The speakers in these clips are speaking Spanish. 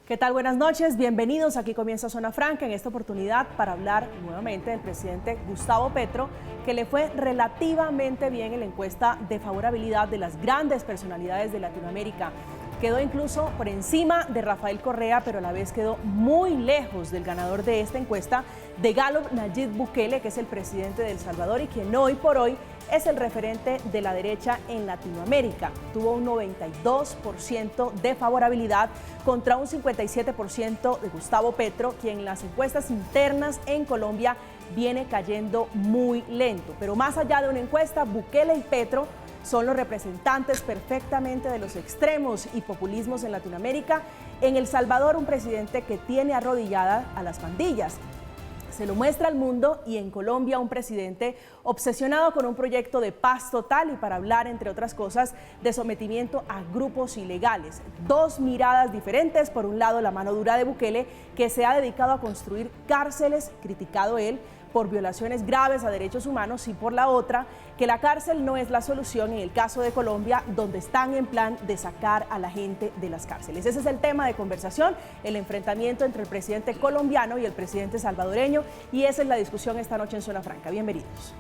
¿Qué tal? Buenas noches, bienvenidos. Aquí comienza Zona Franca en esta oportunidad para hablar nuevamente del presidente Gustavo Petro, que le fue relativamente bien en la encuesta de favorabilidad de las grandes personalidades de Latinoamérica. Quedó incluso por encima de Rafael Correa, pero a la vez quedó muy lejos del ganador de esta encuesta, de Gallup, Nayib Bukele, que es el presidente de El Salvador y quien hoy por hoy es el referente de la derecha en Latinoamérica. Tuvo un 92% de favorabilidad contra un 57% de Gustavo Petro, quien en las encuestas internas en Colombia viene cayendo muy lento. Pero más allá de una encuesta, Bukele y Petro son los representantes perfectamente de los extremos y populismos en Latinoamérica. En El Salvador, un presidente que tiene arrodilladas a las pandillas. Se lo muestra al mundo, y en Colombia un presidente obsesionado con un proyecto de paz total y para hablar, entre otras cosas, de sometimiento a grupos ilegales. Dos miradas diferentes: por un lado la mano dura de Bukele, que se ha dedicado a construir cárceles, criticado él, por violaciones graves a derechos humanos, y por la otra, que la cárcel no es la solución en el caso de Colombia, donde están en plan de sacar a la gente de las cárceles. Ese es el tema de conversación, el enfrentamiento entre el presidente colombiano y el presidente salvadoreño, y esa es la discusión esta noche en Zona Franca. Bienvenidos.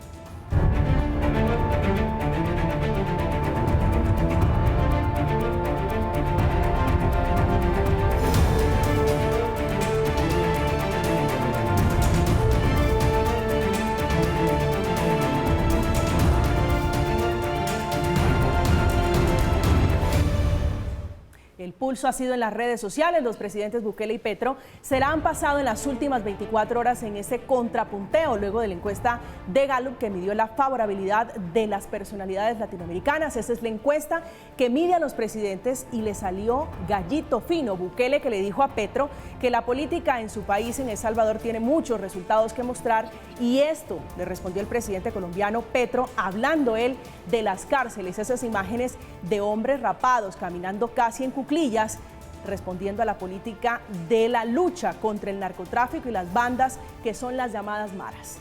El pulso ha sido en las redes sociales. Los presidentes Bukele y Petro se la han pasado en las últimas 24 horas en ese contrapunteo luego de la encuesta de Gallup que midió la favorabilidad de las personalidades latinoamericanas. Esa es la encuesta que mide a los presidentes y le salió gallito fino. Bukele, que le dijo a Petro que la política en su país, en El Salvador, tiene muchos resultados que mostrar, y esto le respondió el presidente colombiano Petro, hablando él de las cárceles, esas imágenes de hombres rapados caminando casi en cuclillas, respondiendo a la política de la lucha contra el narcotráfico y las bandas que son las llamadas maras.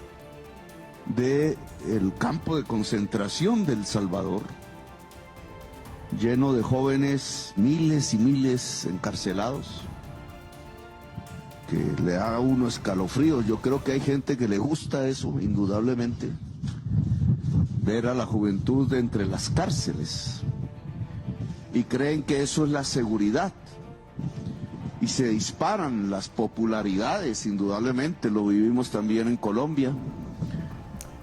Del campo de concentración de El Salvador, lleno de jóvenes, miles y miles encarcelados, que le da a uno escalofríos. Yo creo que hay gente que le gusta eso, indudablemente, ver a la juventud entre las cárceles, y creen que eso es la seguridad, y se disparan las popularidades. Indudablemente lo vivimos también en Colombia.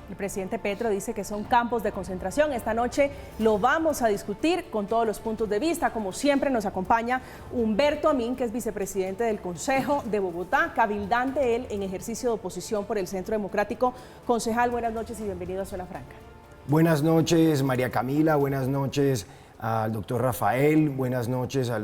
El presidente Petro dice que son campos de concentración. Esta noche lo vamos a discutir con todos los puntos de vista. Como siempre nos acompaña Humberto Amín, que es vicepresidente del Consejo de Bogotá, cabildante él en ejercicio de oposición por el Centro Democrático. Concejal, buenas noches y bienvenido a Zona Franca. Buenas noches, María Camila, buenas noches al doctor Rafael, buenas noches al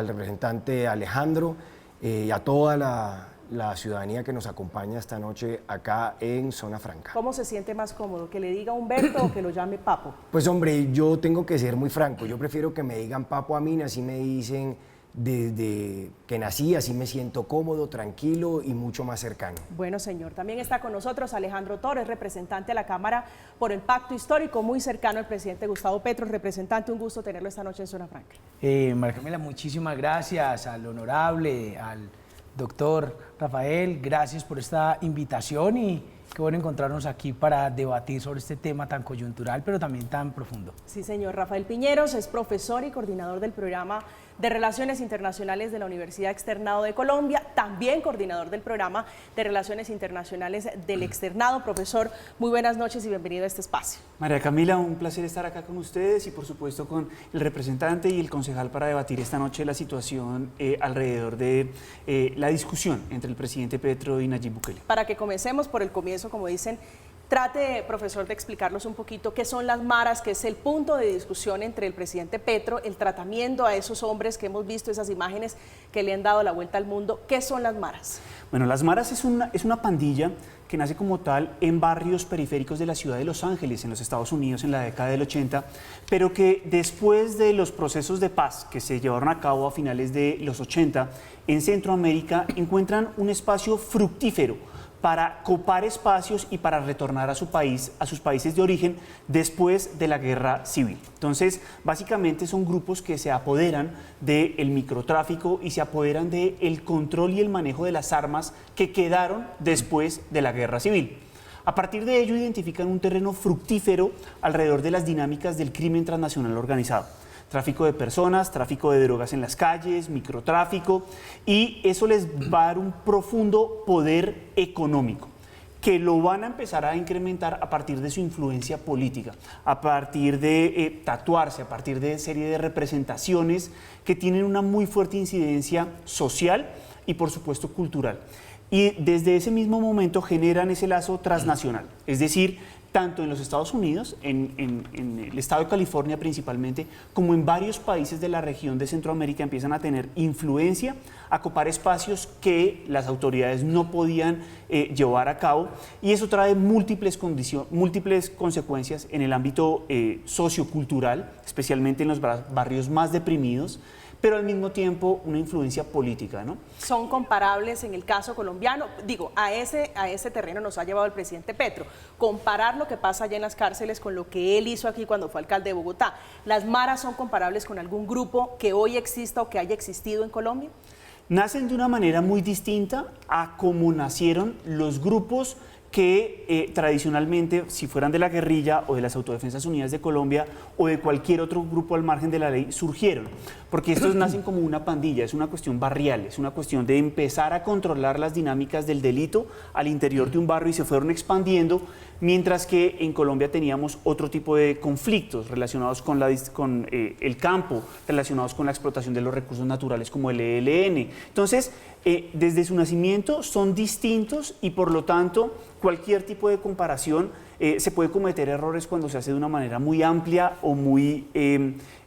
representante Alejandro y a toda la ciudadanía que nos acompaña esta noche acá en Zona Franca. ¿Cómo se siente más cómodo? ¿Que le diga Humberto o que lo llame Papo? Pues hombre, yo tengo que ser muy franco, yo prefiero que me digan Papo a mí, así me dicen desde que nací, así me siento cómodo, tranquilo y mucho más cercano. Bueno, señor, también está con nosotros Alejandro Torres, representante a la Cámara por el Pacto Histórico, muy cercano al presidente Gustavo Petro. Representante, un gusto tenerlo esta noche en Zona Franca. María Camila, muchísimas gracias al honorable, al doctor Rafael, gracias por esta invitación, y qué bueno encontrarnos aquí para debatir sobre este tema tan coyuntural, pero también tan profundo. Sí, señor. Rafael Piñeros es profesor y coordinador del programa de Relaciones Internacionales de la Universidad Externado de Colombia, también coordinador del programa de Relaciones Internacionales del Externado. Profesor, muy buenas noches y bienvenido a este espacio. María Camila, un placer estar acá con ustedes y por supuesto con el representante y el concejal para debatir esta noche la situación alrededor de la discusión entre el presidente Petro y Nayib Bukele. Para que comencemos por el comienzo, como dicen, trate, profesor, de explicarnos un poquito qué son las maras, que es el punto de discusión entre el presidente Petro, el tratamiento a esos hombres que hemos visto, esas imágenes que le han dado la vuelta al mundo. ¿Qué son las maras? Bueno, las maras es una pandilla que nace como tal en barrios periféricos de la ciudad de Los Ángeles, en los Estados Unidos, en la década del 80, pero que después de los procesos de paz que se llevaron a cabo a finales de los 80 en Centroamérica, encuentran un espacio fructífero para copar espacios y para retornar a su país, a sus países de origen después de la guerra civil. Entonces, básicamente son grupos que se apoderan del microtráfico y se apoderan del control y el manejo de las armas que quedaron después de la guerra civil. A partir de ello identifican un terreno fructífero alrededor de las dinámicas del crimen transnacional organizado. Tráfico de personas, tráfico de drogas en las calles, microtráfico, y eso les va a dar un profundo poder económico que lo van a empezar a incrementar a partir de su influencia política, a partir de tatuarse, a partir de serie de representaciones que tienen una muy fuerte incidencia social y por supuesto cultural. Y desde ese mismo momento generan ese lazo transnacional, es decir, tanto en los Estados Unidos, en el estado de California principalmente, como en varios países de la región de Centroamérica empiezan a tener influencia, a copar espacios que las autoridades no podían llevar a cabo, y eso trae múltiples consecuencias en el ámbito sociocultural, especialmente en los barrios más deprimidos, pero al mismo tiempo una influencia política, ¿no? ¿Son comparables en el caso colombiano? Digo, a ese terreno nos ha llevado el presidente Petro. Comparar lo que pasa allá en las cárceles con lo que él hizo aquí cuando fue alcalde de Bogotá. ¿Las maras son comparables con algún grupo que hoy exista o que haya existido en Colombia? Nacen de una manera muy distinta a cómo nacieron los grupos que tradicionalmente, si fueran de la guerrilla o de las Autodefensas Unidas de Colombia o de cualquier otro grupo al margen de la ley, surgieron. Porque estos nacen como una pandilla, es una cuestión barrial, es una cuestión de empezar a controlar las dinámicas del delito al interior de un barrio y se fueron expandiendo, mientras que en Colombia teníamos otro tipo de conflictos relacionados con el campo, relacionados con la explotación de los recursos naturales como el ELN. Entonces, desde su nacimiento son distintos y por lo tanto cualquier tipo de comparación se puede cometer errores cuando se hace de una manera muy amplia o muy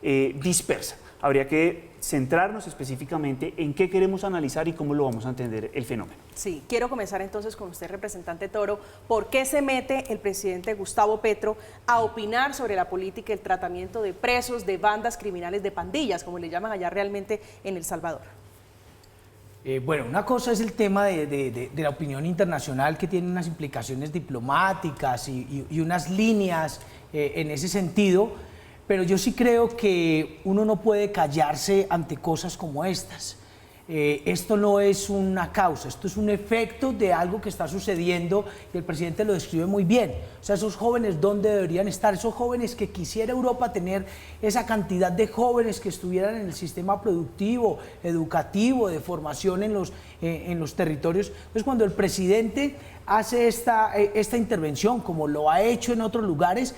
dispersa. Habría que centrarnos específicamente en qué queremos analizar y cómo lo vamos a entender el fenómeno. Sí, quiero comenzar entonces con usted, representante Toro. ¿Por qué se mete el presidente Gustavo Petro a opinar sobre la política y el tratamiento de presos, de bandas criminales, de pandillas, como le llaman allá realmente en El Salvador? Bueno, una cosa es el tema de la opinión internacional, que tiene unas implicaciones diplomáticas y unas líneas en ese sentido, pero yo sí creo que uno no puede callarse ante cosas como estas. Esto no es una causa, esto es un efecto de algo que está sucediendo y el presidente lo describe muy bien. O sea, esos jóvenes, ¿dónde deberían estar? Esos jóvenes que quisiera Europa tener esa cantidad de jóvenes que estuvieran en el sistema productivo, educativo, de formación en los territorios. Entonces, cuando el presidente hace esta intervención, como lo ha hecho en otros lugares,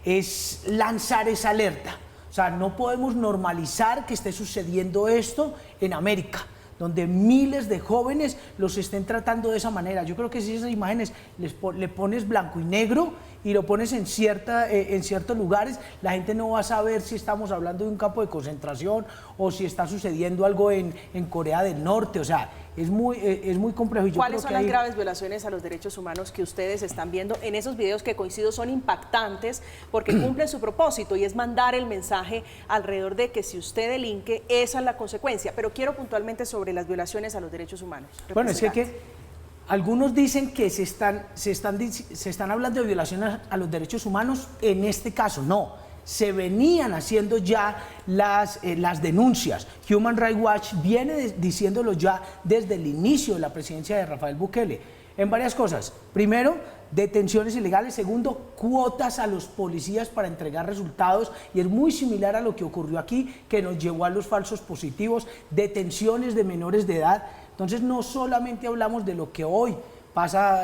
es lanzar esa alerta. O sea, no podemos normalizar que esté sucediendo esto en América, donde miles de jóvenes los estén tratando de esa manera. Yo creo que si esas imágenes le pones blanco y negro y lo pones en ciertos lugares, la gente no va a saber si estamos hablando de un campo de concentración o si está sucediendo algo en Corea del Norte. O sea, es muy complejo. Y yo ¿Cuáles creo son que las graves violaciones a los derechos humanos que ustedes están viendo en esos videos que, coincido, son impactantes porque cumplen su propósito y es mandar el mensaje alrededor de que si usted delinque, esa es la consecuencia? Pero quiero puntualmente sobre las violaciones a los derechos humanos. Bueno, es que algunos dicen que se están hablando de violaciones a los derechos humanos. En este caso, no. Se venían haciendo ya las denuncias. Human Rights Watch viene diciéndolo ya desde el inicio de la presidencia de Rafael Bukele, en varias cosas. Primero, detenciones ilegales. Segundo, cuotas a los policías para entregar resultados, y es muy similar a lo que ocurrió aquí, que nos llevó a los falsos positivos, detenciones de menores de edad. Entonces, no solamente hablamos de lo que hoy pasa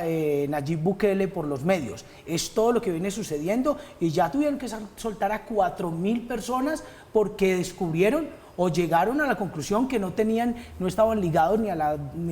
Nayib Bukele por los medios, es todo lo que viene sucediendo, y ya tuvieron que soltar a 4.000 personas porque descubrieron o llegaron a la conclusión que no estaban ligados ni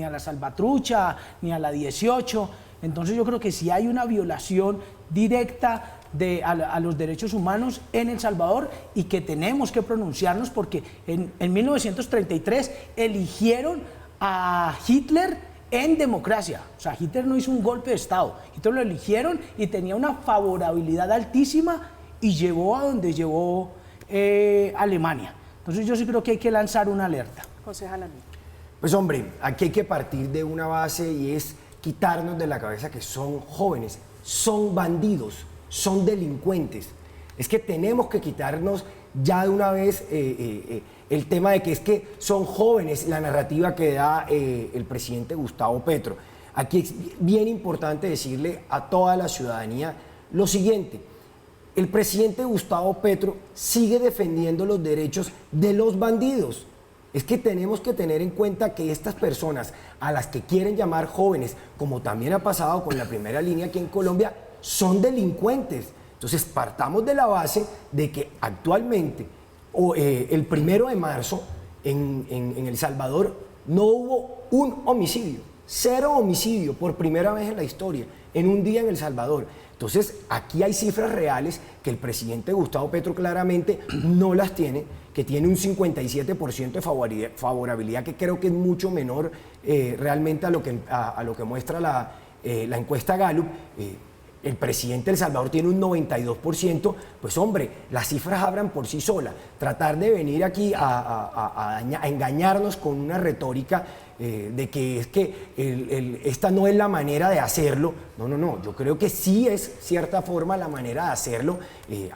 a la Salvatrucha ni a la 18. Entonces yo creo que sí hay una violación directa a los derechos humanos en El Salvador y que tenemos que pronunciarnos, porque en 1933 eligieron a Hitler en democracia. O sea, Hitler no hizo un golpe de Estado, Hitler lo eligieron y tenía una favorabilidad altísima y llevó a donde llevó Alemania. Entonces yo sí creo que hay que lanzar una alerta. Concejal. Pues hombre, aquí hay que partir de una base, y es quitarnos de la cabeza que son jóvenes, son bandidos, son delincuentes. Es que tenemos que quitarnos ya de una vez el tema de que es que son jóvenes, la narrativa que da el presidente Gustavo Petro. Aquí es bien importante decirle a toda la ciudadanía lo siguiente: el presidente Gustavo Petro sigue defendiendo los derechos de los bandidos. Es que tenemos que tener en cuenta que estas personas a las que quieren llamar jóvenes, como también ha pasado con la primera línea aquí en Colombia, son delincuentes. Entonces partamos de la base de que actualmente, el 1 de marzo, en El Salvador, no hubo un homicidio, 0 homicidio por primera vez en la historia, en un día en El Salvador. Entonces, aquí hay cifras reales que el presidente Gustavo Petro claramente no las tiene, que tiene un 57% de favorabilidad, que creo que es mucho menor realmente a lo que muestra la encuesta Gallup. El presidente de El Salvador tiene un 92%, pues hombre, las cifras hablan por sí solas. Tratar de venir aquí a engañarnos con una retórica de que es que esta no es la manera de hacerlo. No, yo creo que sí es cierta forma la manera de hacerlo.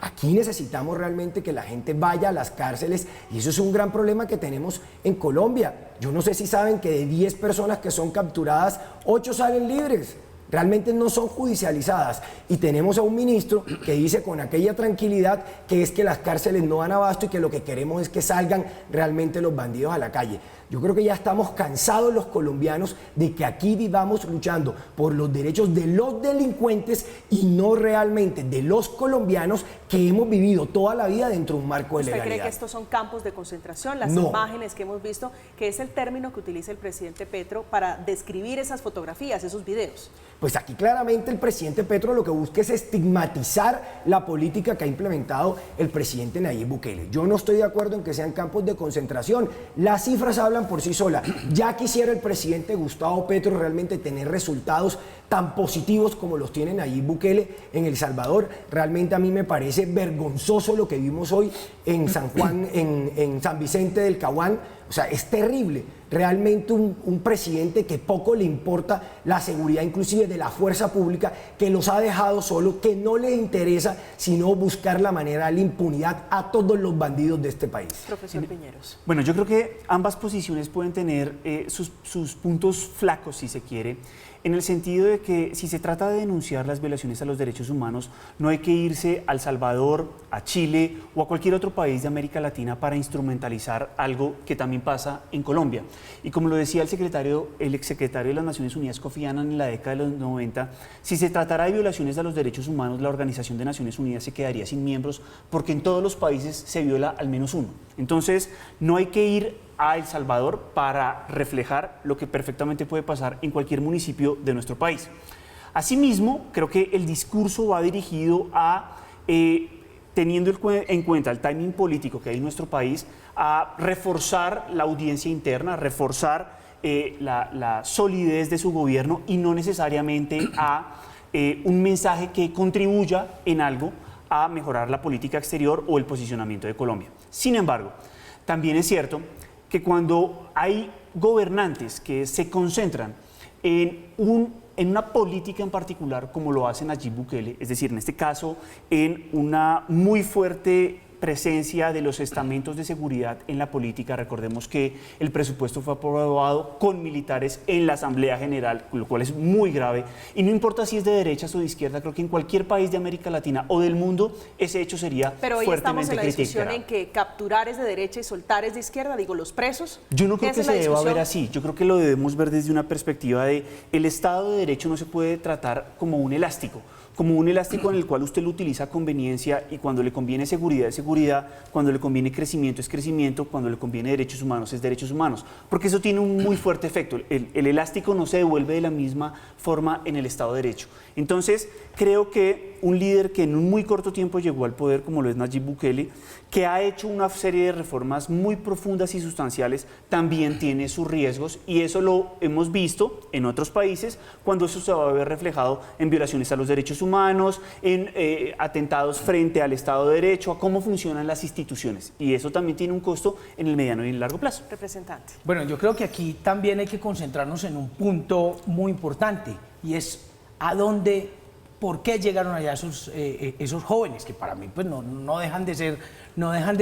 Aquí necesitamos realmente que la gente vaya a las cárceles y eso es un gran problema que tenemos en Colombia. Yo no sé si saben que de 10 personas que son capturadas, 8 salen libres. Realmente no son judicializadas y tenemos a un ministro que dice con aquella tranquilidad que es que las cárceles no dan abasto y que lo que queremos es que salgan realmente los bandidos a la calle. Yo creo que ya estamos cansados los colombianos de que aquí vivamos luchando por los derechos de los delincuentes y no realmente de los colombianos que hemos vivido toda la vida dentro de un marco de legalidad. ¿Usted cree que estos son campos de concentración? Las No. imágenes que hemos visto, que es el término que utiliza el presidente Petro para describir esas fotografías, esos videos. Pues aquí claramente el presidente Petro lo que busca es estigmatizar la política que ha implementado el presidente Nayib Bukele. Yo no estoy de acuerdo en que sean campos de concentración. Las cifras hablan por sí solas. Ya quisiera el presidente Gustavo Petro realmente tener resultados tan positivos como los tiene Nayib Bukele en El Salvador. Realmente a mí me parece vergonzoso lo que vimos hoy en San Juan, en San Vicente del Caguán. O sea, es terrible. Realmente un presidente que poco le importa la seguridad inclusive de la fuerza pública, que los ha dejado solos, que no le interesa sino buscar la manera de la impunidad a todos los bandidos de este país. Profesor Piñeros. Bueno, yo creo que ambas posiciones pueden tener sus puntos flacos, si se quiere, en el sentido de que si se trata de denunciar las violaciones a los derechos humanos, no hay que irse a El Salvador, a Chile o a cualquier otro país de América Latina para instrumentalizar algo que también pasa en Colombia. Y como lo decía el exsecretario de las Naciones Unidas, Kofi Annan, en la década de los 90, si se tratara de violaciones a los derechos humanos, la Organización de Naciones Unidas se quedaría sin miembros porque en todos los países se viola al menos uno. Entonces, no hay que ir a El Salvador para reflejar lo que perfectamente puede pasar en cualquier municipio de nuestro país. Asimismo, creo que el discurso va dirigido a, teniendo en cuenta el timing político que hay en nuestro país, a reforzar la audiencia interna, a reforzar la solidez de su gobierno y no necesariamente a un mensaje que contribuya en algo a mejorar la política exterior o el posicionamiento de Colombia. Sin embargo, también es cierto que cuando hay gobernantes que se concentran en una política en particular, como lo hace Nayib Bukele, es decir, en este caso, en una muy fuerte presencia de los estamentos de seguridad en la política. Recordemos que el presupuesto fue aprobado con militares en la Asamblea General, lo cual es muy grave, y no importa si es de derechas o de izquierda, creo que en cualquier país de América Latina o del mundo ese hecho sería Pero hoy fuertemente estamos en la discusión criticado. en que capturar es de derecha y soltar es de izquierda, digo, los presos. Yo no creo que ¿Esa es se la deba ver discusión? así, yo creo que lo debemos ver desde una perspectiva de el Estado de Derecho no se puede tratar como un elástico en el cual usted lo utiliza a conveniencia y cuando le conviene seguridad es seguridad, cuando le conviene crecimiento es crecimiento, cuando le conviene derechos humanos es derechos humanos, porque eso tiene un muy fuerte efecto. El elástico no se devuelve de la misma forma en el Estado de Derecho. Entonces, creo que un líder que en un muy corto tiempo llegó al poder, como lo es Nayib Bukele, que ha hecho una serie de reformas muy profundas y sustanciales, también tiene sus riesgos, y eso lo hemos visto en otros países cuando eso se va a ver reflejado en violaciones a los derechos humanos, en atentados frente al Estado de Derecho, a cómo funcionan las instituciones, y eso también tiene un costo en el mediano y el largo plazo. Representante. Bueno, yo creo que aquí también hay que concentrarnos en un punto muy importante, y es por qué llegaron allá esos jóvenes, que para mí pues no dejan de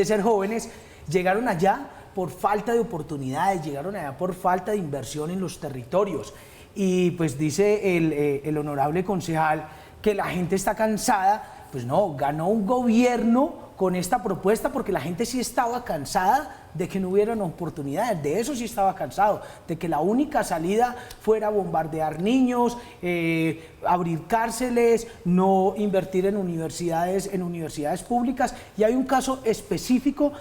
ser jóvenes. Llegaron allá por falta de oportunidades, llegaron allá por falta de inversión en los territorios. Y pues dice el honorable concejal que la gente está cansada. Pues no, ganó un gobierno con esta propuesta porque la gente sí estaba cansada de que no hubieran oportunidades, de eso sí estaba cansado, de que la única salida fuera bombardear niños, abrir cárceles, no invertir en universidades públicas. Y hay un caso específico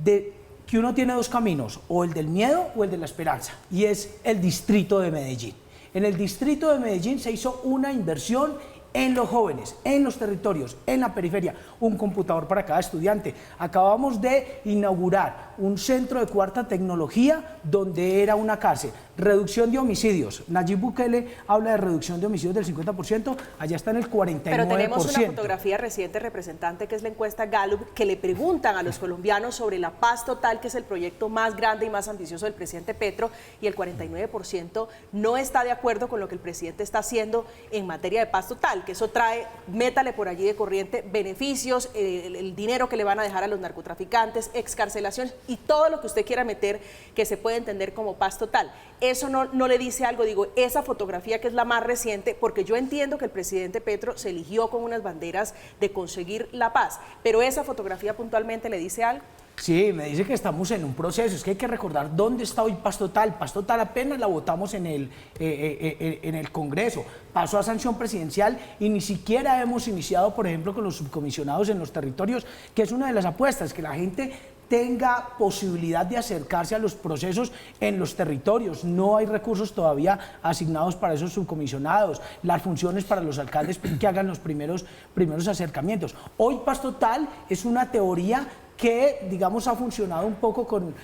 de que uno tiene dos caminos, o el del miedo o el de la esperanza, y es el distrito de Medellín. En el distrito de Medellín se hizo una inversión en los jóvenes, en los territorios, en la periferia, un computador para cada estudiante. Acabamos de inaugurar un centro de cuarta tecnología donde era una cárcel. Reducción de homicidios. Nayib Bukele habla de reducción de homicidios del 50%, allá está en el 49%. Pero tenemos una fotografía reciente, representante, que es la encuesta Gallup, que le preguntan a los colombianos sobre la paz total, que es el proyecto más grande y más ambicioso del presidente Petro, y el 49% no está de acuerdo con lo que el presidente está haciendo en materia de paz total, que eso trae, métale por allí de corriente, beneficios, el dinero que le van a dejar a los narcotraficantes, excarcelaciones y todo lo que usted quiera meter que se puede entender como paz total. Eso no le dice algo, digo, esa fotografía que es la más reciente, porque yo entiendo que el presidente Petro se eligió con unas banderas de conseguir la paz, pero esa fotografía puntualmente le dice algo. Sí, me dice que estamos en un proceso, es que hay que recordar dónde está hoy Paz Total. Paz Total apenas la votamos en el Congreso, pasó a sanción presidencial y ni siquiera hemos iniciado, por ejemplo, con los subcomisionados en los territorios, que es una de las apuestas, que la gente tenga posibilidad de acercarse a los procesos en los territorios. No hay recursos todavía asignados para esos subcomisionados, las funciones para los alcaldes que hagan los primeros acercamientos. Hoy Paz Total es una teoría que, digamos, ha funcionado un poco con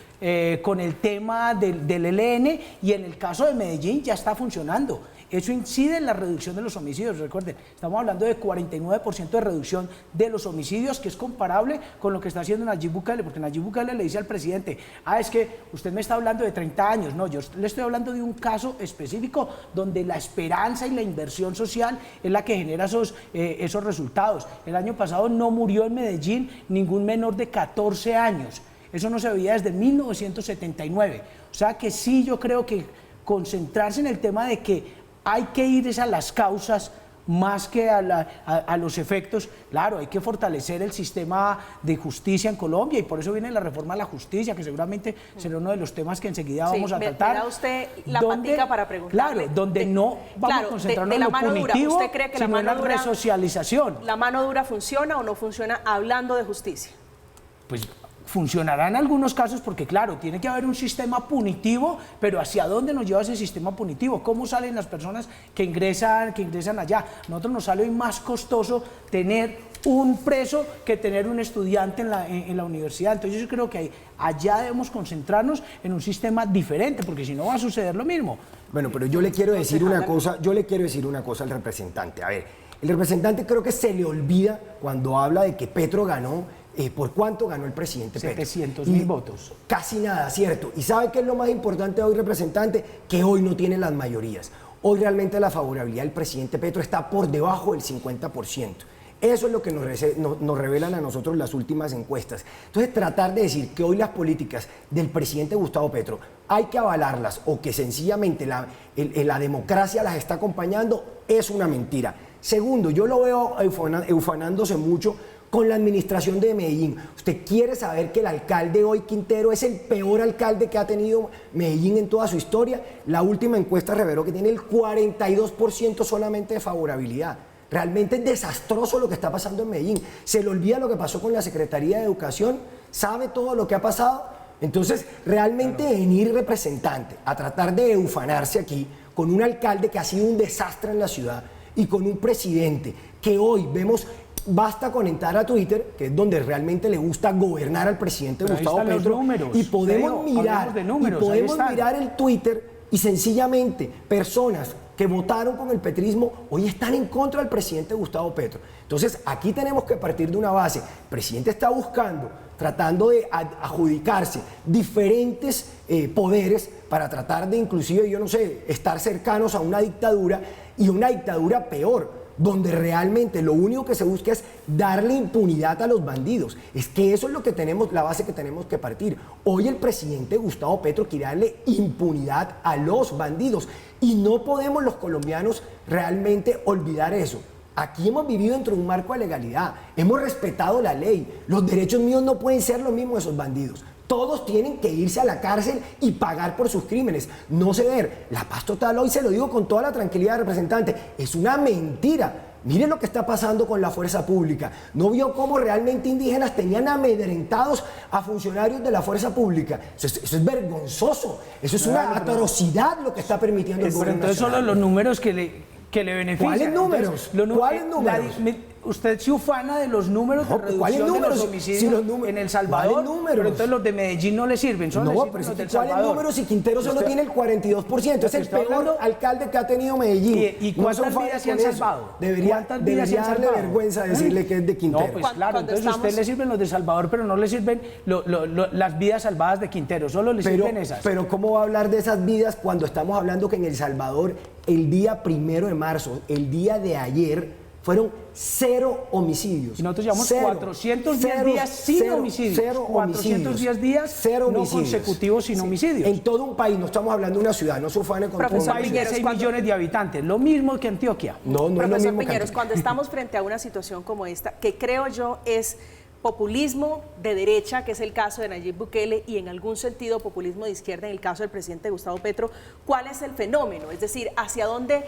el tema del ELN, y en el caso de Medellín ya está funcionando. Eso incide en la reducción de los homicidios. Recuerden, estamos hablando de 49% de reducción de los homicidios, que es comparable con lo que está haciendo Nayib Bukele, porque Nayib Bukele le dice al presidente, es que usted me está hablando de 30 años, no, yo le estoy hablando de un caso específico donde la esperanza y la inversión social es la que genera esos resultados. El año pasado no murió en Medellín ningún menor de 14 años, eso no se veía desde 1979, o sea que sí, yo creo que concentrarse en el tema de que hay que ir a las causas más que a los efectos. Claro, hay que fortalecer el sistema de justicia en Colombia, y por eso viene la reforma a la justicia, que seguramente será uno de los temas que enseguida vamos a tratar. Me da usted la patica para preguntarle. Claro, donde no vamos a concentrarnos en lo punitivo, ¿usted cree que sino en la resocialización? ¿La mano dura funciona o no funciona hablando de justicia? Pues funcionará en algunos casos porque, claro, tiene que haber un sistema punitivo, pero ¿hacia dónde nos lleva ese sistema punitivo? ¿Cómo salen las personas que ingresan allá? A nosotros nos sale más costoso tener un preso que tener un estudiante en la universidad. Entonces yo creo que allá debemos concentrarnos en un sistema diferente, porque si no va a suceder lo mismo. Bueno, pero yo le quiero decir una cosa al representante. A ver, el representante creo que se le olvida cuando habla de que Petro ganó. ¿Por cuánto ganó el presidente Petro? 700.000 votos. Casi nada, ¿cierto? ¿Y sabe qué es lo más importante hoy, representante? Que hoy no tiene las mayorías. Hoy realmente la favorabilidad del presidente Petro está por debajo del 50%. Eso es lo que nos revelan a nosotros las últimas encuestas. Entonces, tratar de decir que hoy las políticas del presidente Gustavo Petro hay que avalarlas, o que sencillamente la democracia las está acompañando, es una mentira. Segundo, yo lo veo eufanándose mucho con la administración de Medellín. Usted quiere saber que el alcalde hoy, Quintero, es el peor alcalde que ha tenido Medellín en toda su historia. La última encuesta reveló que tiene el 42% solamente de favorabilidad. Realmente es desastroso lo que está pasando en Medellín. Se le olvida lo que pasó con la Secretaría de Educación, sabe todo lo que ha pasado. Entonces, realmente venir representante a tratar de eufanarse aquí con un alcalde que ha sido un desastre en la ciudad y con un presidente que hoy vemos. Basta con entrar a Twitter, que es donde realmente le gusta gobernar al presidente Pero Gustavo ahí están Petro, los números. y podemos Leo, mirar, hablemos de números, y podemos ahí están. mirar el Twitter y sencillamente personas que votaron con el petrismo hoy están en contra del presidente Gustavo Petro. Entonces aquí tenemos que partir de una base. El presidente está buscando, tratando de adjudicarse diferentes poderes para tratar de inclusive, yo no sé, estar cercanos a una dictadura y una dictadura peor, donde realmente lo único que se busca es darle impunidad a los bandidos. Es que eso es lo que tenemos, la base que tenemos que partir. Hoy el presidente Gustavo Petro quiere darle impunidad a los bandidos y no podemos los colombianos realmente olvidar eso. Aquí hemos vivido dentro de un marco de legalidad, hemos respetado la ley, los derechos míos no pueden ser los mismos de esos bandidos. Todos tienen que irse a la cárcel y pagar por sus crímenes, no ceder. La paz total, hoy se lo digo con toda la tranquilidad del representante, es una mentira. Miren lo que está pasando con la fuerza pública. ¿No vio cómo realmente indígenas tenían amedrentados a funcionarios de la fuerza pública? Eso es vergonzoso, eso es una atrocidad lo que está permitiendo el gobierno Entonces nacional. solo los números que le benefician. ¿Cuáles números? ¿Cuáles números? Usted se ufana de los números de reducción ¿cuáles de números? los homicidios Si los números- en El Salvador, ¿cuáles números? pero entonces los de Medellín no le sirven, solo le No, sirven pero los del ¿cuáles Salvador. números si Quintero solo Usted- tiene el 42%? Es el Estoy peor hablando- alcalde que ha tenido Medellín. ¿Y No cuántas son fallas vidas se han con eso. salvado? Debería ¿Cuántas vidas se debería han darle salvado? vergüenza decirle que es de Quintero. No, pues Cuando claro, entonces a usted estamos- le sirven los de Salvador, pero no le sirven las vidas salvadas de Quintero, solo le sirven esas. Pero ¿cómo va a hablar de esas vidas cuando estamos hablando que en El Salvador el día 1 de marzo, el día de ayer, fueron 0 homicidios? Y nosotros llevamos Cero. 410 Cero, días sin cero, homicidios. cero 410 días cero no homicidios. consecutivos sin homicidios. En todo un país, no estamos hablando de una ciudad, no se ufane con Profesor Un todo. país de Piñeros, 6 ¿cuándo- millones de habitantes, lo mismo que Antioquia. No es lo Profesor mismo que Piñeros, antes. cuando estamos frente a una situación como esta, que creo yo es populismo de derecha, que es el caso de Nayib Bukele, y en algún sentido populismo de izquierda en el caso del presidente Gustavo Petro, ¿cuál es el fenómeno? Es decir, ¿hacia dónde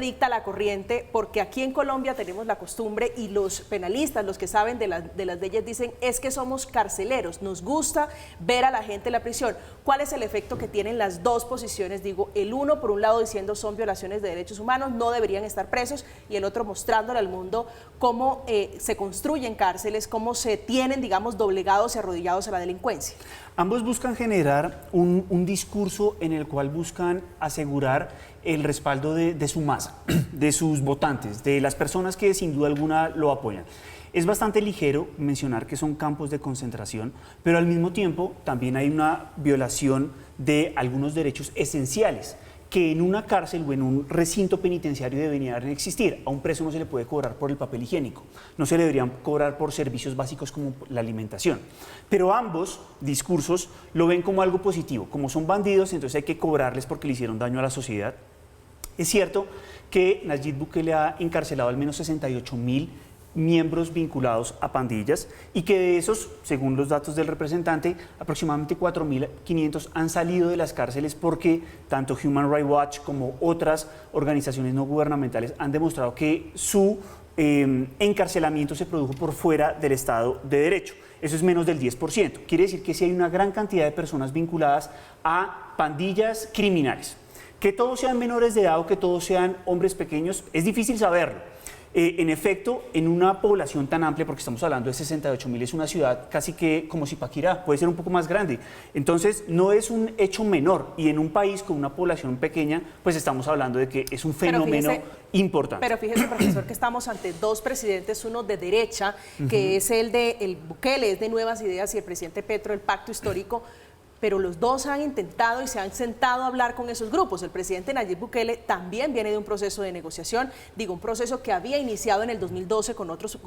dicta la corriente? Porque aquí en Colombia tenemos la costumbre, y los penalistas, los que saben de las leyes, dicen es que somos carceleros, nos gusta ver a la gente en la prisión. ¿Cuál es el efecto que tienen las dos posiciones? Digo, el uno por un lado diciendo son violaciones de derechos humanos, no deberían estar presos, y el otro mostrándole al mundo cómo se construyen cárceles, cómo se tienen, digamos, doblegados y arrodillados a la delincuencia. Ambos buscan generar un discurso en el cual buscan asegurar el respaldo de su masa, de sus votantes, de las personas que sin duda alguna lo apoyan. Es bastante ligero mencionar que son campos de concentración, pero al mismo tiempo también hay una violación de algunos derechos esenciales que en una cárcel o en un recinto penitenciario deberían existir. A un preso no se le puede cobrar por el papel higiénico, no se le deberían cobrar por servicios básicos como la alimentación. Pero ambos discursos lo ven como algo positivo, como son bandidos, entonces hay que cobrarles porque le hicieron daño a la sociedad. Es cierto que Nayib Bukele ha encarcelado al menos 68.000 miembros vinculados a pandillas y que de esos, según los datos del representante, aproximadamente 4.500 han salido de las cárceles porque tanto Human Rights Watch como otras organizaciones no gubernamentales han demostrado que su encarcelamiento se produjo por fuera del Estado de Derecho. Eso es menos del 10%. Quiere decir que sí hay una gran cantidad de personas vinculadas a pandillas criminales. Que todos sean menores de edad o que todos sean hombres pequeños, es difícil saberlo. En efecto, en una población tan amplia, porque estamos hablando de 68.000, es una ciudad casi que como Zipaquirá, puede ser un poco más grande. Entonces, no es un hecho menor, y en un país con una población pequeña, pues estamos hablando de que es un fenómeno importante. Pero fíjese, profesor, que estamos ante dos presidentes, uno de derecha, que es el Bukele, es de Nuevas Ideas, y el presidente Petro, el pacto histórico. Pero los dos han intentado y se han sentado a hablar con esos grupos. El presidente Nayib Bukele también viene de un proceso de negociación, digo, un proceso que había iniciado en el 2012 con otros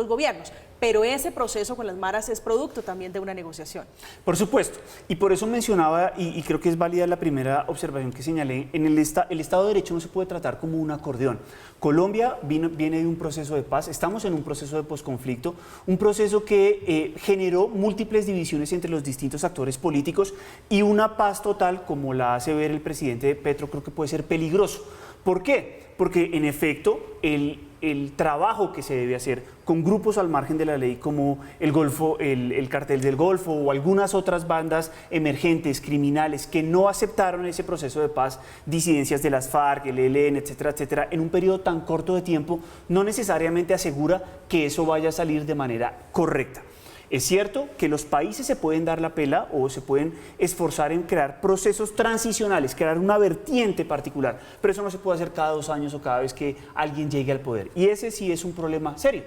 gobiernos, pero ese proceso con las maras es producto también de una negociación. Por supuesto, y por eso mencionaba, y creo que es válida la primera observación que señalé, el Estado de Derecho no se puede tratar como un acordeón. Colombia viene de un proceso de paz, estamos en un proceso de posconflicto, un proceso que generó múltiples divisiones entre los distintos actores políticos, y una paz total, como la hace ver el presidente Petro, creo que puede ser peligroso, ¿Por qué? Porque en efecto el trabajo que se debe hacer con grupos al margen de la ley como el Golfo, el Cartel del Golfo o algunas otras bandas emergentes, criminales, que no aceptaron ese proceso de paz, disidencias de las FARC, el ELN, etcétera, etcétera, en un periodo tan corto de tiempo, no necesariamente asegura que eso vaya a salir de manera correcta. Es cierto que los países se pueden dar la pela o se pueden esforzar en crear procesos transicionales, crear una vertiente particular, pero eso no se puede hacer cada 2 años o cada vez que alguien llegue al poder. Y ese sí es un problema serio.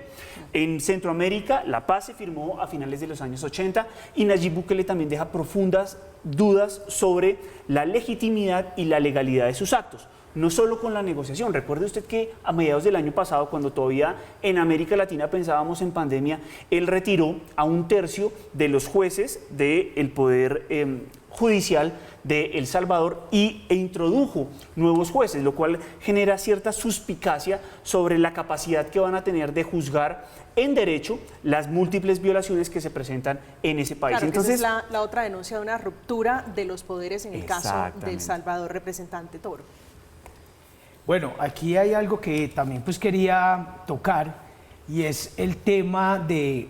En Centroamérica, la paz se firmó a finales de los años 80 y Nayib Bukele también deja profundas dudas sobre la legitimidad y la legalidad de sus actos. No solo con la negociación. Recuerde usted que a mediados del año pasado, cuando todavía en América Latina pensábamos en pandemia, él retiró a 1/3 de los jueces del Poder Judicial de El Salvador e introdujo nuevos jueces, lo cual genera cierta suspicacia sobre la capacidad que van a tener de juzgar en derecho las múltiples violaciones que se presentan en ese país. Claro, entonces, esa es la otra denuncia de una ruptura de los poderes en el caso de El Salvador, representante Toro. Bueno, aquí hay algo que también pues quería tocar y es el tema de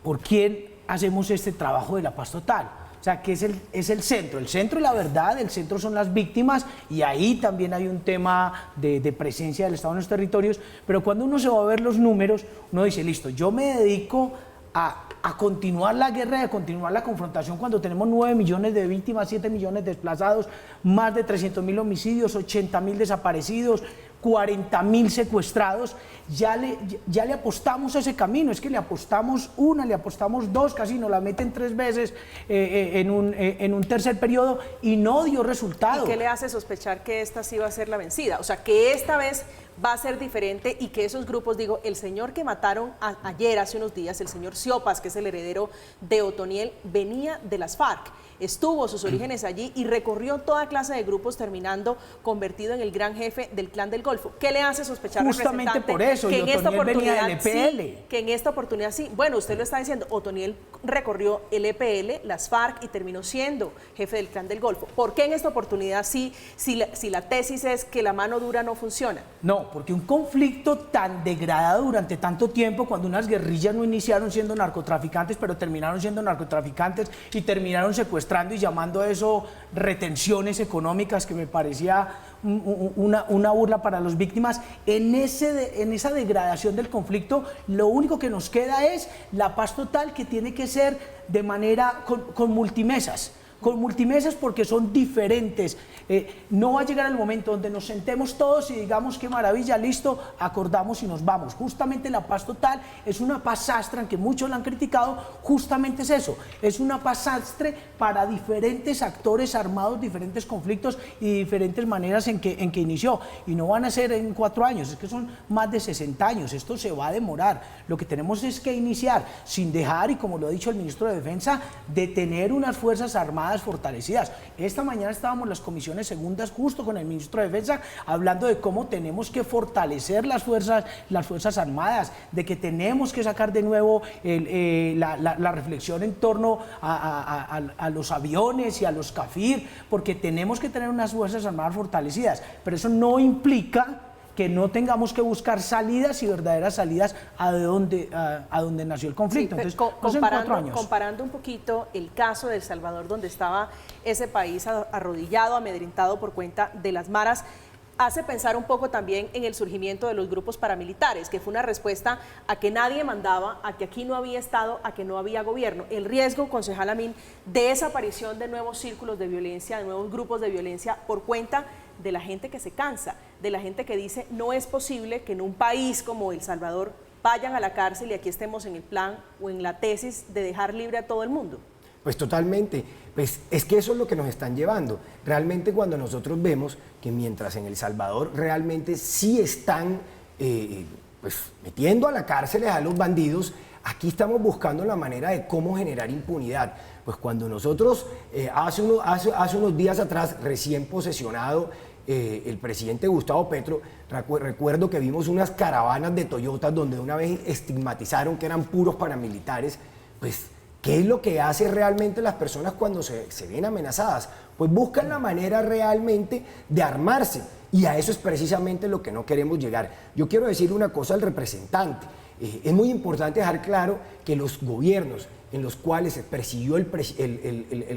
por quién hacemos este trabajo de la paz total. O sea, que es el centro. El centro es la verdad, el centro son las víctimas y ahí también hay un tema de presencia del Estado en los territorios. Pero cuando uno se va a ver los números, uno dice, listo, yo me dedico a continuar la guerra y a continuar la confrontación cuando tenemos 9 millones de víctimas, 7 millones de desplazados, más de 300.000 homicidios, 80.000 desaparecidos, 40.000 secuestrados, ya le apostamos a ese camino. Es que le apostamos una, le apostamos 2, casi nos la meten 3 veces en un tercer periodo y no dio resultado. ¿Y qué le hace sospechar que esta sí va a ser la vencida? O sea, que esta vez va a ser diferente y que esos grupos, digo, el señor que mataron ayer, hace unos días, el señor Siopas, que es el heredero de Otoniel, venía de las FARC, estuvo sus orígenes allí y recorrió toda clase de grupos, terminando convertido en el gran jefe del Clan del Golfo. ¿Qué le hace sospechar, justamente por eso, que y en esta Otoniel venía del EPL? Sí, que en esta oportunidad sí, bueno, usted lo está diciendo, Otoniel recorrió el EPL, las FARC y terminó siendo jefe del Clan del Golfo. ¿Por qué en esta oportunidad sí, si la tesis es que la mano dura no funciona? No, porque un conflicto tan degradado durante tanto tiempo, cuando unas guerrillas no iniciaron siendo narcotraficantes, pero terminaron siendo narcotraficantes y terminaron secuestrando y llamando a eso retenciones económicas, que me parecía una burla para las víctimas, en esa degradación del conflicto, lo único que nos queda es la paz total, que tiene que ser de manera con multimesas. Con multimesas, porque son diferentes. No va a llegar el momento donde nos sentemos todos y digamos qué maravilla, listo, acordamos y nos vamos. Justamente la paz total es una paz sastre, aunque muchos la han criticado, justamente es eso, es una paz sastre para diferentes actores armados, diferentes conflictos y diferentes maneras en que inició. Y no van a ser en 4 años, es que son más de 60 años, esto se va a demorar. Lo que tenemos es que iniciar sin dejar, y como lo ha dicho el ministro de Defensa, de tener unas fuerzas armadas fortalecidas. Esta mañana estábamos en las comisiones segundas justo con el ministro de Defensa hablando de cómo tenemos que fortalecer las fuerzas armadas, de que tenemos que sacar de nuevo la reflexión en torno a los aviones y a los CAFIR, porque tenemos que tener unas fuerzas armadas fortalecidas, pero eso no implica que no tengamos que buscar salidas y verdaderas salidas a donde nació el conflicto. Sí, entonces, comparando un poquito el caso de El Salvador, donde estaba ese país arrodillado, amedrentado por cuenta de las maras, hace pensar un poco también en el surgimiento de los grupos paramilitares, que fue una respuesta a que nadie mandaba, a que aquí no había Estado, a que no había gobierno. El riesgo, concejal Amin, de esa aparición de nuevos círculos de violencia, de nuevos grupos de violencia por cuenta de la gente que se cansa, de la gente que dice no es posible que en un país como El Salvador vayan a la cárcel y aquí estemos en el plan o en la tesis de dejar libre a todo el mundo. Pues totalmente, pues es que eso es lo que nos están llevando. Realmente cuando nosotros vemos que mientras en El Salvador realmente sí están pues metiendo a la cárcel a los bandidos, aquí estamos buscando la manera de cómo generar impunidad. Pues cuando nosotros, hace unos días atrás, recién posesionado el presidente Gustavo Petro, recuerdo que vimos unas caravanas de Toyotas donde una vez estigmatizaron que eran puros paramilitares, pues ¿Qué es lo que hace realmente las personas cuando se ven amenazadas? Pues buscan la manera realmente de armarse, y a eso es precisamente lo que no queremos llegar. Yo quiero decir una cosa al representante. Es muy importante dejar claro que los gobiernos en los cuales se persiguió el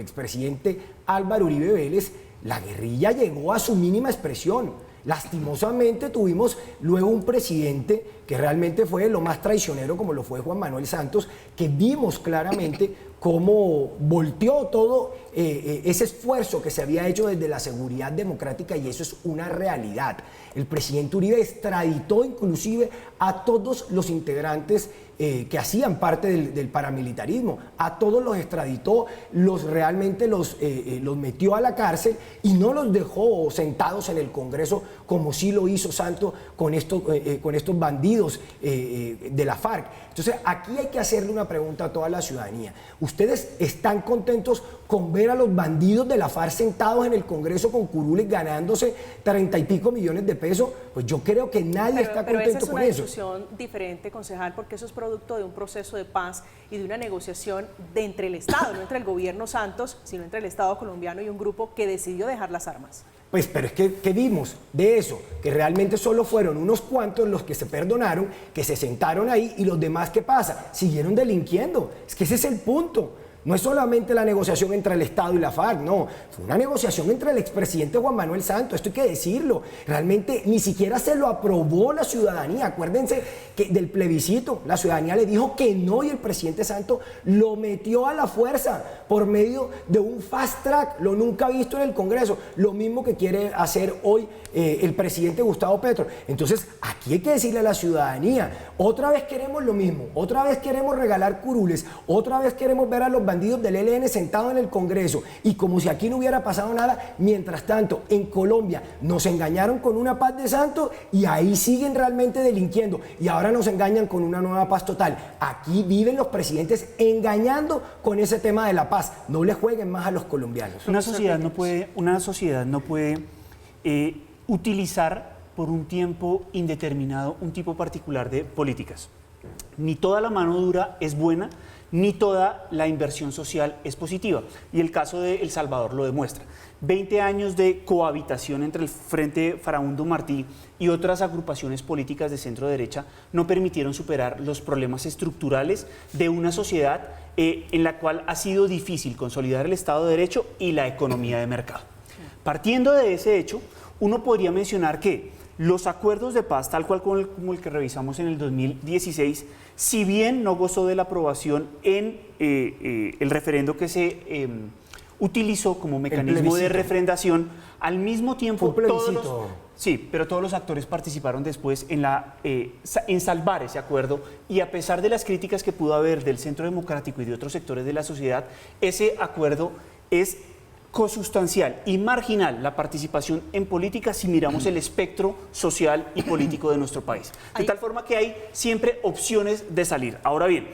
expresidente Álvaro Uribe Vélez, la guerrilla llegó a su mínima expresión. Lastimosamente tuvimos luego un presidente que realmente fue lo más traicionero, como lo fue Juan Manuel Santos, que vimos claramente cómo volteó todo ese esfuerzo que se había hecho desde la seguridad democrática, y eso es una realidad. El presidente Uribe extraditó inclusive a todos los integrantes que hacían parte del paramilitarismo, a todos los extraditó, realmente los metió a la cárcel y no los dejó sentados en el Congreso como sí lo hizo Santos con estos bandidos de la FARC. Entonces aquí hay que hacerle una pregunta a toda la ciudadanía. ¿Ustedes están contentos con ver a los bandidos de la FARC sentados en el Congreso con curules ganándose 30 y pico millones de pesos? Pues yo creo que nadie está contento con eso. Pero esa es una discusión diferente, concejal, porque eso es producto de un proceso de paz y de una negociación entre el Estado, no entre el gobierno Santos, sino entre el Estado colombiano y un grupo que decidió dejar las armas. Pues, pero es que, ¿qué vimos de eso? Que realmente solo fueron unos cuantos los que se perdonaron, que se sentaron ahí, y los demás, ¿qué pasa? Siguieron delinquiendo. Es que ese es el punto. No es solamente la negociación entre el Estado y la FARC, no. Fue una negociación entre el expresidente Juan Manuel Santos, esto hay que decirlo. Realmente ni siquiera se lo aprobó la ciudadanía. Acuérdense que del plebiscito, la ciudadanía le dijo que no, y el presidente Santos lo metió a la fuerza por medio de un fast track, lo nunca visto en el Congreso. Lo mismo que quiere hacer hoy el presidente Gustavo Petro. Entonces, aquí hay que decirle a la ciudadanía, otra vez queremos lo mismo, otra vez queremos regalar curules, otra vez queremos ver a los bandidos del ELN sentados en el Congreso, y como si aquí no hubiera pasado nada. Mientras tanto, en Colombia nos engañaron con una paz de Santos y ahí siguen realmente delinquiendo, y ahora nos engañan con una nueva paz total. Aquí viven los presidentes engañando con ese tema de la paz. No le jueguen más a los colombianos. Una sociedad no puede utilizar por un tiempo indeterminado un tipo particular de políticas. Ni toda la mano dura es buena, ni toda la inversión social es positiva. Y el caso de El Salvador lo demuestra. 20 años de cohabitación entre el Frente Farabundo Martí y otras agrupaciones políticas de centro derecha no permitieron superar los problemas estructurales de una sociedad en la cual ha sido difícil consolidar el Estado de Derecho y la economía de mercado. Partiendo de ese hecho, uno podría mencionar que los acuerdos de paz, tal cual como el que revisamos en el 2016, si bien no gozó de la aprobación en el referendo que se utilizó como mecanismo de refrendación, al mismo tiempo todos los actores participaron después en salvar ese acuerdo, y a pesar de las críticas que pudo haber del Centro Democrático y de otros sectores de la sociedad, ese acuerdo es consustancial y marginal la participación en política si miramos el espectro social y político de nuestro país. De tal forma que hay siempre opciones de salir. Ahora bien,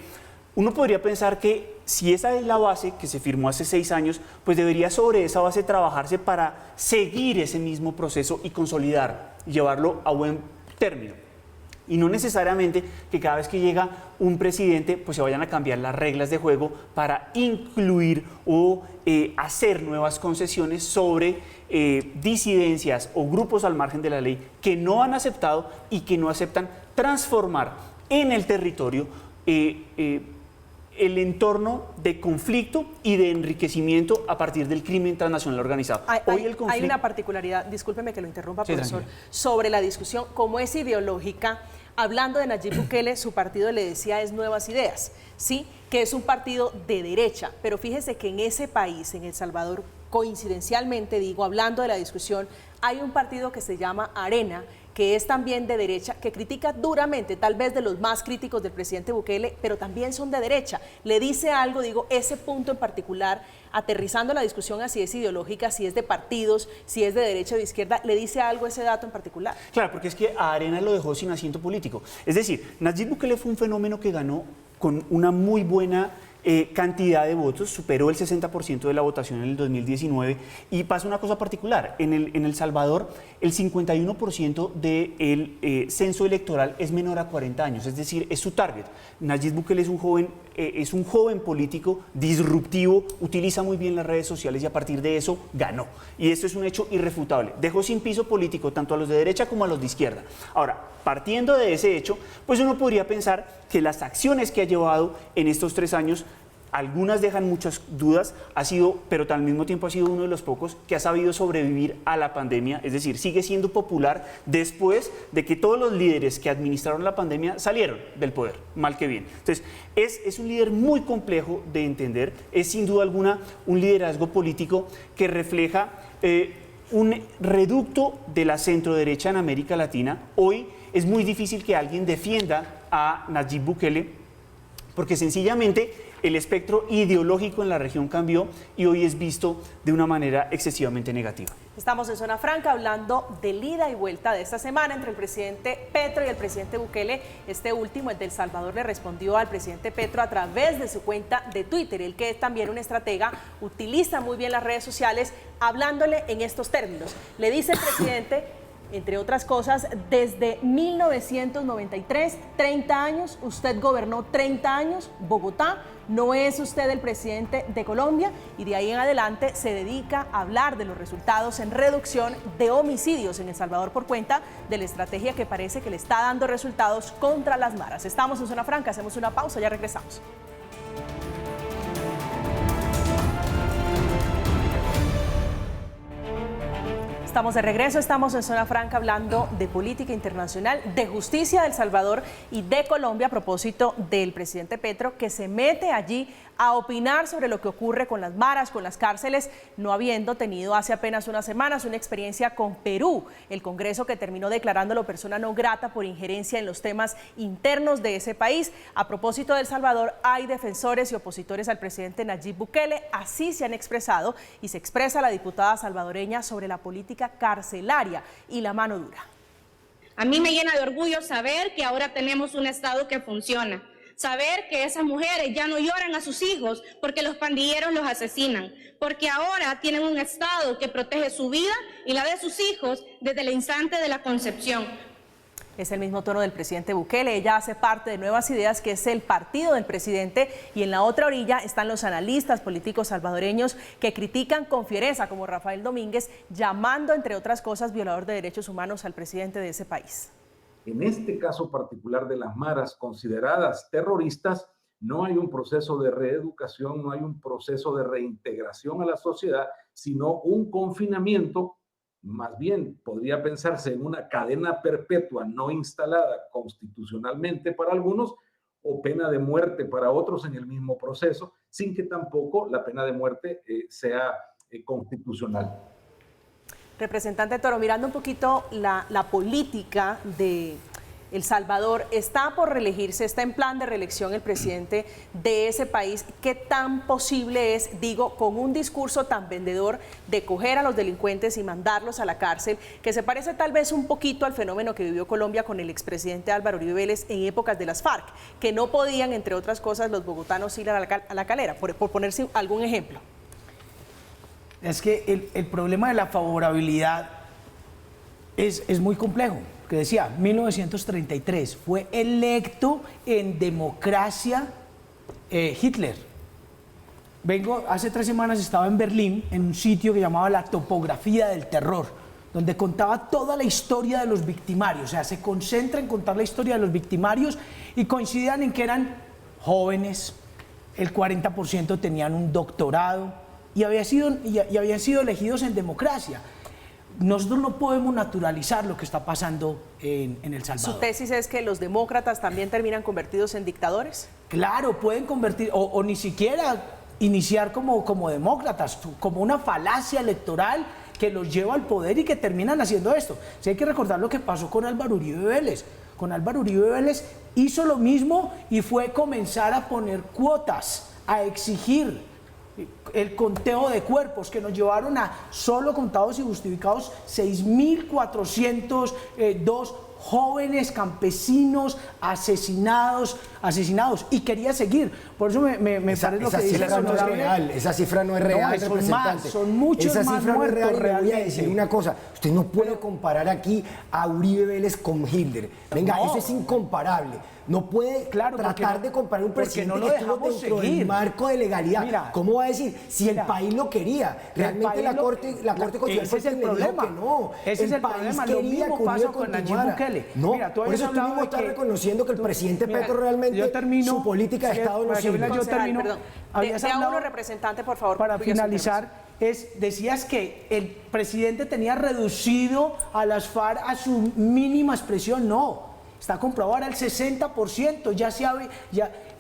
uno podría pensar que si esa es la base que se firmó hace 6 años, pues debería sobre esa base trabajarse para seguir ese mismo proceso y consolidar, llevarlo a buen término. Y no necesariamente que cada vez que llega un presidente pues se vayan a cambiar las reglas de juego para incluir o hacer nuevas concesiones sobre disidencias o grupos al margen de la ley que no han aceptado y que no aceptan transformar en el territorio el entorno de conflicto y de enriquecimiento a partir del crimen transnacional organizado. Hay una particularidad, discúlpeme que lo interrumpa, sí, profesor, sobre la discusión, como es ideológica. Hablando de Nayib Bukele, su partido le decía es Nuevas Ideas, ¿sí? Que es un partido de derecha, pero fíjese que en ese país, en El Salvador, coincidencialmente digo, hablando de la discusión, hay un partido que se llama Arena, que es también de derecha, que critica duramente, tal vez de los más críticos del presidente Bukele, pero también son de derecha. Le dice algo, digo, ese punto en particular, aterrizando la discusión a si es ideológica, si es de partidos, si es de derecha o de izquierda, ¿le dice algo ese dato en particular? Claro, porque es que a Arena lo dejó sin asiento político. Es decir, Nayib Bukele fue un fenómeno que ganó con una muy buena cantidad de votos, superó el 60% de la votación en el 2019 y pasa una cosa particular, en El Salvador el 51% del censo electoral es menor a 40 años, es decir, es su target. Nayib Bukele es un joven político disruptivo, utiliza muy bien las redes sociales y a partir de eso ganó. Y esto es un hecho irrefutable, dejó sin piso político tanto a los de derecha como a los de izquierda. Ahora, partiendo de ese hecho, pues uno podría pensar que las acciones que ha llevado en estos 3 años, algunas dejan muchas dudas, pero al mismo tiempo ha sido uno de los pocos que ha sabido sobrevivir a la pandemia, es decir, sigue siendo popular después de que todos los líderes que administraron la pandemia salieron del poder, mal que bien. Entonces, es un líder muy complejo de entender, es sin duda alguna un liderazgo político que refleja un reducto de la centroderecha en América Latina. Hoy es muy difícil que alguien defienda a Nayib Bukele porque sencillamente el espectro ideológico en la región cambió y hoy es visto de una manera excesivamente negativa. Estamos en Zona Franca hablando del ida y vuelta de esta semana entre el presidente Petro y el presidente Bukele. Este último, el de El Salvador, le respondió al presidente Petro a través de su cuenta de Twitter. Él, que es también un estratega, utiliza muy bien las redes sociales hablándole en estos términos. Le dice el presidente, entre otras cosas, desde 1993, 30 años, usted gobernó 30 años, Bogotá, no es usted el presidente de Colombia, y de ahí en adelante se dedica a hablar de los resultados en reducción de homicidios en El Salvador por cuenta de la estrategia que parece que le está dando resultados contra las maras. Estamos en Zona Franca, hacemos una pausa, ya regresamos. Estamos de regreso, estamos en Zona Franca hablando de política internacional, de justicia de El Salvador y de Colombia a propósito del presidente Petro, que se mete allí a opinar sobre lo que ocurre con las maras, con las cárceles, no habiendo tenido hace apenas unas semanas una experiencia con Perú, el Congreso que terminó declarándolo persona no grata por injerencia en los temas internos de ese país. A propósito de El Salvador, hay defensores y opositores al presidente Nayib Bukele, así se han expresado, y se expresa la diputada salvadoreña sobre la política carcelaria y la mano dura. A mí me llena de orgullo saber que ahora tenemos un Estado que funciona, saber que esas mujeres ya no lloran a sus hijos porque los pandilleros los asesinan, porque ahora tienen un Estado que protege su vida y la de sus hijos desde el instante de la concepción. Es el mismo tono del presidente Bukele. Ella hace parte de Nuevas Ideas, que es el partido del presidente, y en la otra orilla están los analistas políticos salvadoreños que critican con fiereza, como Rafael Domínguez, llamando, entre otras cosas, violador de derechos humanos al presidente de ese país. En este caso particular de las maras consideradas terroristas, no hay un proceso de reeducación, no hay un proceso de reintegración a la sociedad, sino un confinamiento. Más bien podría pensarse en una cadena perpetua no instalada constitucionalmente para algunos o pena de muerte para otros en el mismo proceso, sin que tampoco la pena de muerte sea constitucional. Representante Toro, mirando un poquito la política de El Salvador, está por reelegirse, está en plan de reelección el presidente de ese país. ¿Qué tan posible es, digo, con un discurso tan vendedor de coger a los delincuentes y mandarlos a la cárcel, que se parece tal vez un poquito al fenómeno que vivió Colombia con el expresidente Álvaro Uribe Vélez en épocas de las FARC, que no podían, entre otras cosas, los bogotanos ir a la calera, por ponerse algún ejemplo? Es que el problema de la favorabilidad es muy complejo. Que decía, 1933, fue electo en democracia Hitler. Hace 3 semanas estaba en Berlín, en un sitio que llamaba La Topografía del Terror, donde contaba toda la historia de los victimarios. O sea, se concentra en contar la historia de los victimarios y coincidían en que eran jóvenes, el 40% tenían un doctorado y habían sido elegidos en democracia. Nosotros no podemos naturalizar lo que está pasando en El Salvador. ¿Su tesis es que los demócratas también terminan convertidos en dictadores? Claro, pueden convertir, o ni siquiera iniciar como demócratas, como una falacia electoral que los lleva al poder y que terminan haciendo esto. Sí, hay que recordar lo que pasó con Álvaro Uribe Vélez. Con Álvaro Uribe Vélez hizo lo mismo y fue comenzar a poner cuotas, a exigir el conteo de cuerpos, que nos llevaron a, solo contados y justificados, 6.402 jóvenes campesinos asesinados, y quería seguir. Por eso me parece lo que dice cifra no es real, esa cifra no es real, son representante. más, son muchos esa más cifra muertos no es real. Y le voy a realmente. decir una cosa, usted no puede comparar aquí a Uribe Vélez con Hitler. Venga, No. eso es incomparable. No puede tratar de comparar un presidente no lo que estuvo dejamos dentro seguir. del marco de legalidad. Mira, ¿cómo va a decir si el país lo quería? Realmente país la lo- Corte Constitucional ese es el le dijo problema. que no. Ese es el país problema. Lo quería mismo que Uribe pasó con Nayib continuara. Bukele. No, Mira, tú por habías eso tú hablado mismo de estás que reconociendo que el presidente Mira, Petro realmente yo termino, su política de Estado no María Camila, sirve. yo termino. Perdón. Habías De a uno, hablado, representante, por favor. para concluya su finalizar, decías que el presidente tenía reducido a las FARC a su mínima expresión. No, está comprobado, ahora el 60%,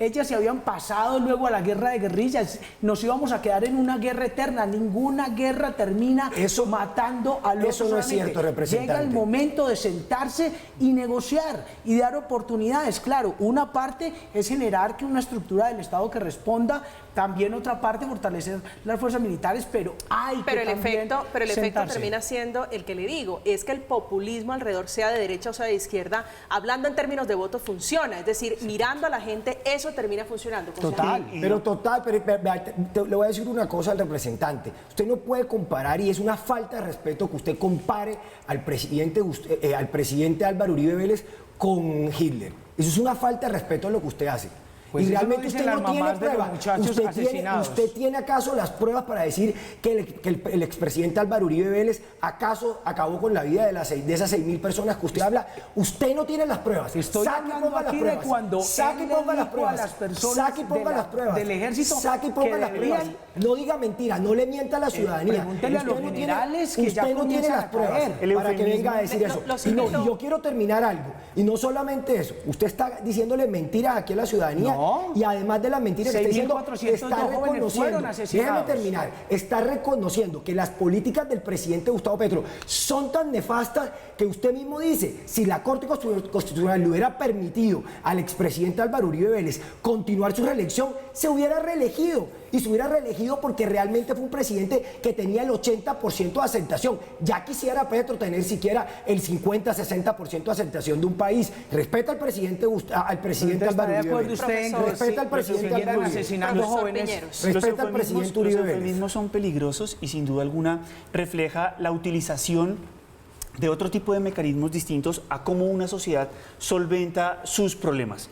ellas se habían pasado luego a la guerra de guerrillas. Nos íbamos a quedar en una guerra eterna. Ninguna guerra termina matando al otro. Eso no es solamente. cierto, representante. Llega el momento de sentarse y negociar y dar oportunidades. Claro, una parte es generar que una estructura del Estado que responda, también otra parte fortalecer las fuerzas militares, pero hay Pero que el también efecto sentarse. termina siendo el que le digo, es que el populismo alrededor, sea de derecha o sea de izquierda, hablando en términos de votos, funciona. Es decir, mirando a la gente, eso termina funcionando. Total. Le voy a decir una cosa al representante. Usted no puede comparar, y es una falta de respeto que usted compare al presidente Álvaro Uribe Vélez con Hitler. Eso es una falta de respeto a lo que usted hace. Pues y eso realmente lo dicen usted las no tiene mamás de los pruebas. muchachos asesinados. ¿Usted tiene acaso las pruebas para decir que el expresidente Álvaro Uribe Vélez acaso acabó con la vida de esas 6.000 personas que usted habla? Usted no tiene las pruebas. Estoy hablando aquí de cuando saque y él ponga le las dijo pruebas. a las personas Saque y ponga las pruebas. del ejército Saque y ponga que las pruebas. deberían- No diga mentiras, no le mienta a la ciudadanía. pregúntele a los Usted no generales que usted ya no tiene comienzan las a pruebas caer. para que venga a decir eso. los Y invito- yo quiero terminar algo. Y no solamente eso. Usted está diciéndole mentiras aquí a la ciudadanía. No. Y además de las mentiras que está diciendo, 6.402 está jóvenes fueron reconociendo. asesinados. Déjeme terminar. Está reconociendo que las políticas del presidente Gustavo Petro son tan nefastas que usted mismo dice, si la Corte Constitucional le hubiera permitido al expresidente Álvaro Uribe Vélez continuar su reelección, se hubiera reelegido. Y se hubiera reelegido porque realmente fue un presidente que tenía el 80% de aceptación. Ya quisiera Petro tener siquiera el 50-60% de aceptación de un país. Respeta al presidente Álvaro Uribe Vélez. Respeta al presidente Álvaro Uribe Vélez. asesinando Profesor jóvenes. Piñeros. Respeta al presidente Uribe Los Vélez. eufemismos son peligrosos y sin duda alguna refleja la utilización de otro tipo de mecanismos distintos a cómo una sociedad solventa sus problemas.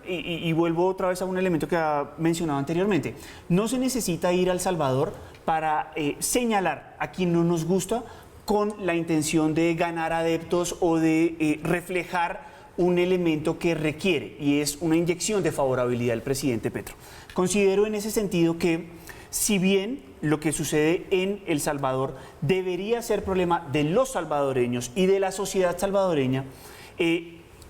Y vuelvo otra vez a un elemento que ha mencionado anteriormente. No se necesita ir a El Salvador para señalar a quien no nos gusta con la intención de ganar adeptos o de reflejar un elemento que requiere, y es una inyección de favorabilidad del presidente Petro. Considero en ese sentido que, si bien lo que sucede en El Salvador debería ser problema de los salvadoreños y de la sociedad salvadoreña,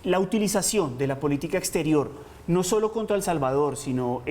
la utilización de la política exterior, no solo contra El Salvador, sino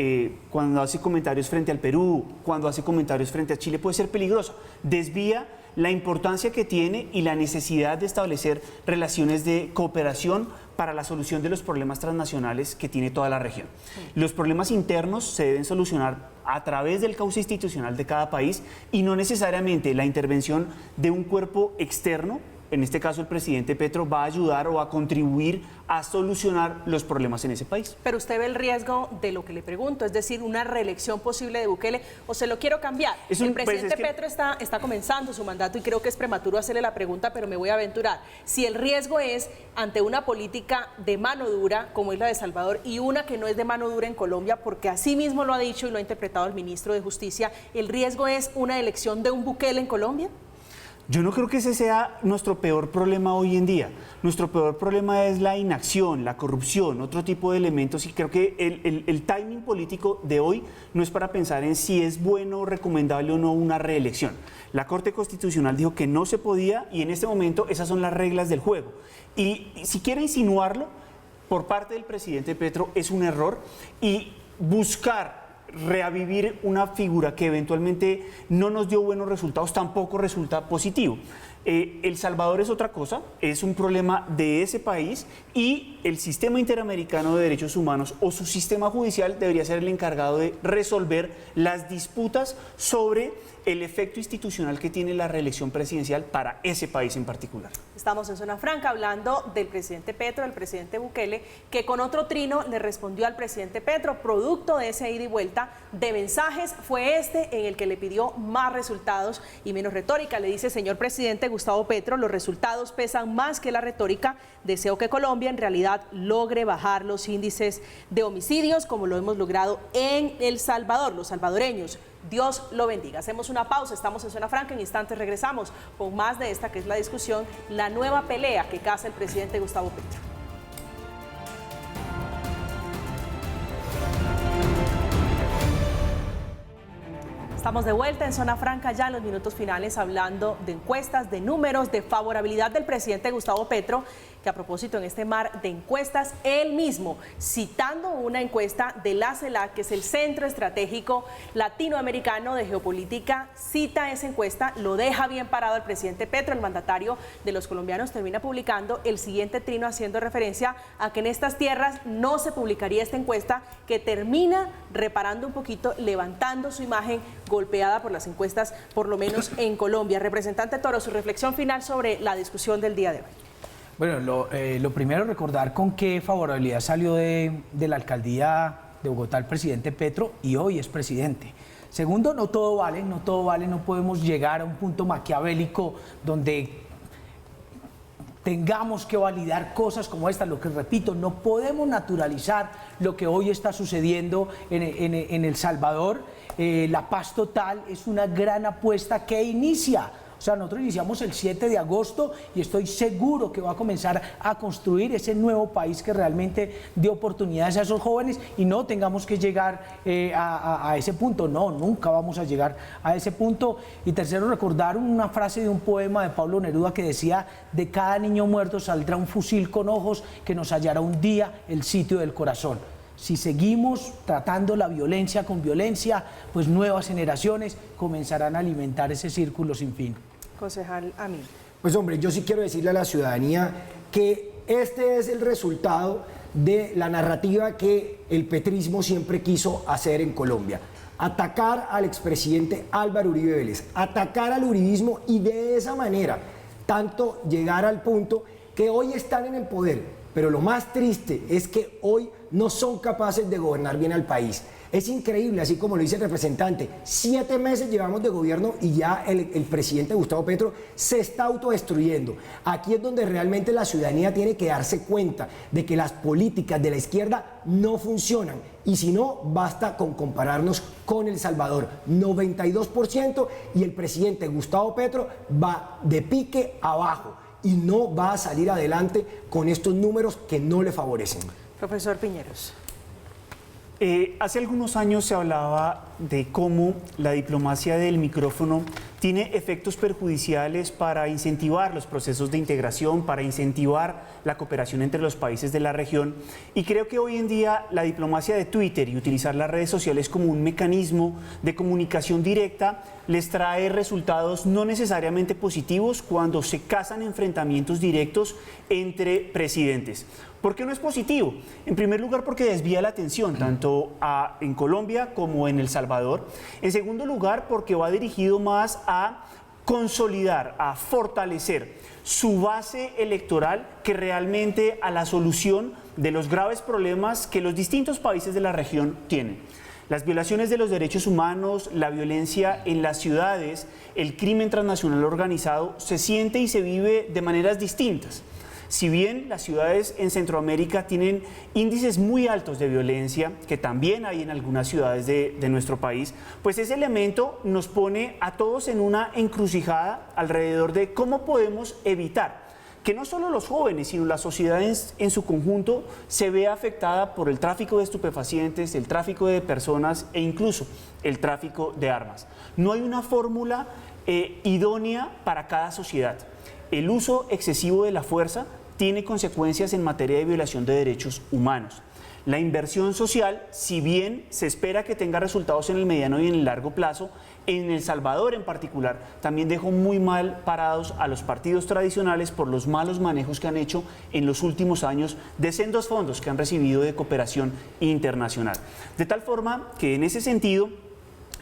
cuando hace comentarios frente al Perú, cuando hace comentarios frente a Chile, puede ser peligrosa. Desvía la importancia que tiene y la necesidad de establecer relaciones de cooperación para la solución de los problemas transnacionales que tiene toda la región. Los problemas internos se deben solucionar a través del cauce institucional de cada país y no necesariamente la intervención de un cuerpo externo. En este caso, el presidente Petro va a ayudar o a contribuir a solucionar los problemas en ese país. Pero usted ve el riesgo de lo que le pregunto, es decir, una reelección posible de Bukele, o se lo quiero cambiar. El presidente Petro está comenzando su mandato y creo que es prematuro hacerle la pregunta, pero me voy a aventurar. Si el riesgo es ante una política de mano dura, como es la de Salvador, y una que no es de mano dura en Colombia, porque así mismo lo ha dicho y lo ha interpretado el ministro de Justicia, ¿el riesgo es una elección de un Bukele en Colombia? Yo no creo que ese sea nuestro peor problema hoy en día. Nuestro peor problema es la inacción, la corrupción, otro tipo de elementos, y creo que el timing político de hoy no es para pensar en si es bueno o recomendable o no una reelección. La Corte Constitucional dijo que no se podía y en este momento esas son las reglas del juego. Y si quiere insinuarlo por parte del presidente Petro es un error, y buscar reavivir una figura que eventualmente no nos dio buenos resultados tampoco resulta positivo. El Salvador es otra cosa, es un problema de ese país y el sistema interamericano de derechos humanos o su sistema judicial debería ser el encargado de resolver las disputas sobre el efecto institucional que tiene la reelección presidencial para ese país en particular. Estamos en Zona Franca hablando del presidente Petro, del presidente Bukele, que con otro trino le respondió al presidente Petro, producto de ese ida y vuelta de mensajes, fue este en el que le pidió más resultados y menos retórica. Le dice: señor presidente Gustavo Petro, los resultados pesan más que la retórica. Deseo que Colombia en realidad logre bajar los índices de homicidios como lo hemos logrado en El Salvador, los salvadoreños. Dios lo bendiga. Hacemos una pausa, estamos en Zona Franca, en instantes regresamos con más de esta que es la discusión, la nueva pelea que caza el presidente Gustavo Petro. Estamos de vuelta en Zona Franca ya en los minutos finales hablando de encuestas, de números, de favorabilidad del presidente Gustavo Petro, que a propósito en este mar de encuestas, él mismo, citando una encuesta de la CELAC, que es el Centro Estratégico Latinoamericano de Geopolítica, cita esa encuesta, lo deja bien parado al presidente Petro. El mandatario de los colombianos termina publicando el siguiente trino haciendo referencia a que en estas tierras no se publicaría esta encuesta, que termina reparando un poquito, levantando su imagen golpeada por las encuestas, por lo menos en Colombia. Representante Toro, su reflexión final sobre la discusión del día de hoy. Bueno, lo primero, recordar con qué favorabilidad salió de la alcaldía de Bogotá el presidente Petro y hoy es presidente. Segundo, no todo vale, no podemos llegar a un punto maquiavélico donde tengamos que validar cosas como esta. Lo que repito, no podemos naturalizar lo que hoy está sucediendo en El Salvador. La paz total es una gran apuesta que inicia. O sea, nosotros iniciamos el 7 de agosto y estoy seguro que va a comenzar a construir ese nuevo país que realmente dé oportunidades a esos jóvenes y no tengamos que llegar a ese punto. No, nunca vamos a llegar a ese punto. Y tercero, recordar una frase de un poema de Pablo Neruda que decía: de cada niño muerto saldrá un fusil con ojos que nos hallará un día el sitio del corazón. Si seguimos tratando la violencia con violencia, pues nuevas generaciones comenzarán a alimentar ese círculo sin fin. Concejal Amin. Pues hombre, yo sí quiero decirle a la ciudadanía que este es el resultado de la narrativa que el petrismo siempre quiso hacer en Colombia. Atacar al expresidente Álvaro Uribe Vélez, atacar al uribismo y de esa manera tanto llegar al punto que hoy están en el poder. Pero lo más triste es que hoy no son capaces de gobernar bien al país. Es increíble, así como lo dice el representante, 7 meses llevamos de gobierno y ya el presidente Gustavo Petro se está autodestruyendo. Aquí es donde realmente la ciudadanía tiene que darse cuenta de que las políticas de la izquierda no funcionan. Y si no, basta con compararnos con El Salvador, 92%, y el presidente Gustavo Petro va de pique abajo y no va a salir adelante con estos números que no le favorecen. Profesor Piñeros. Hace algunos años se hablaba de cómo la diplomacia del micrófono tiene efectos perjudiciales para incentivar los procesos de integración, para incentivar la cooperación entre los países de la región. Y creo que hoy en día la diplomacia de Twitter y utilizar las redes sociales como un mecanismo de comunicación directa les trae resultados no necesariamente positivos cuando se casan enfrentamientos directos entre presidentes. ¿Por qué no es positivo? En primer lugar, porque desvía la atención tanto en Colombia como en El Salvador. En segundo lugar, porque va dirigido más a consolidar, a fortalecer su base electoral que realmente a la solución de los graves problemas que los distintos países de la región tienen. Las violaciones de los derechos humanos, la violencia en las ciudades, el crimen transnacional organizado se siente y se vive de maneras distintas. Si bien las ciudades en Centroamérica tienen índices muy altos de violencia, que también hay en algunas ciudades de nuestro país, pues ese elemento nos pone a todos en una encrucijada alrededor de cómo podemos evitar que no solo los jóvenes, sino la sociedad en su conjunto se vea afectada por el tráfico de estupefacientes, el tráfico de personas e incluso el tráfico de armas. No hay una fórmula idónea para cada sociedad. El uso excesivo de la fuerza tiene consecuencias en materia de violación de derechos humanos. La inversión social, si bien se espera que tenga resultados en el mediano y en el largo plazo, en El Salvador en particular, también dejó muy mal parados a los partidos tradicionales por los malos manejos que han hecho en los últimos años de sendos fondos que han recibido de cooperación internacional. De tal forma que en ese sentido,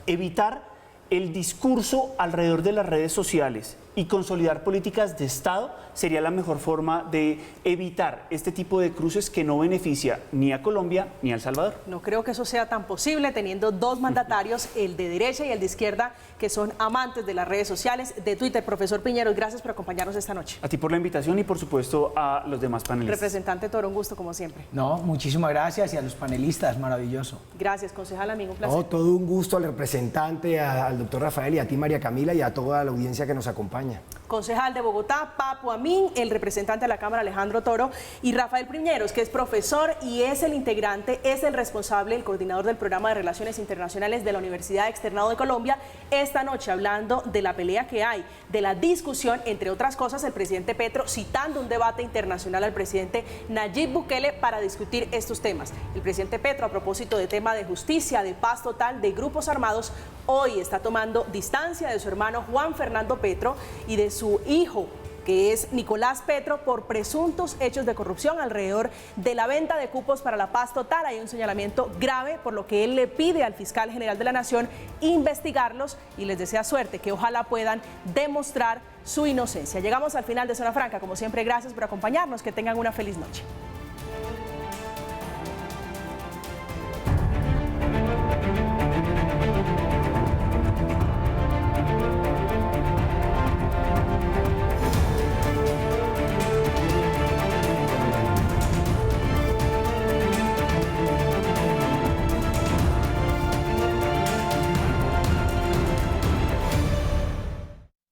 evitar el discurso alrededor de las redes sociales y consolidar políticas de Estado sería la mejor forma de evitar este tipo de cruces que no beneficia ni a Colombia ni a El Salvador. No creo que eso sea tan posible teniendo dos mandatarios, el de derecha y el de izquierda, que son amantes de las redes sociales, de Twitter. Profesor Piñeros, gracias por acompañarnos esta noche. A ti por la invitación y por supuesto a los demás panelistas. Representante Toro, un gusto como siempre. No, muchísimas gracias y a los panelistas, maravilloso. Gracias, concejal, amigo, un placer. No, todo un gusto al representante, al doctor Rafael y a ti, María Camila, y a toda la audiencia que nos acompaña. Concejal de Bogotá, Papo Amin, el representante de la Cámara, Alejandro Toro, y Rafael Piñeros, que es profesor y es el integrante, es el responsable, el coordinador del programa de Relaciones Internacionales de la Universidad Externado de Colombia, esta noche hablando de la pelea que hay, de la discusión, entre otras cosas, el presidente Petro citando un debate internacional al presidente Nayib Bukele para discutir estos temas. El presidente Petro, a propósito de tema de justicia, de paz total, de grupos armados, hoy está tomando distancia de su hermano Juan Fernando Petro y de su hijo, que es Nicolás Petro, por presuntos hechos de corrupción alrededor de la venta de cupos para la paz total. Hay un señalamiento grave, por lo que él le pide al fiscal general de la Nación investigarlos y les desea suerte, que ojalá puedan demostrar su inocencia. Llegamos al final de Zona Franca. Como siempre, gracias por acompañarnos. Que tengan una feliz noche.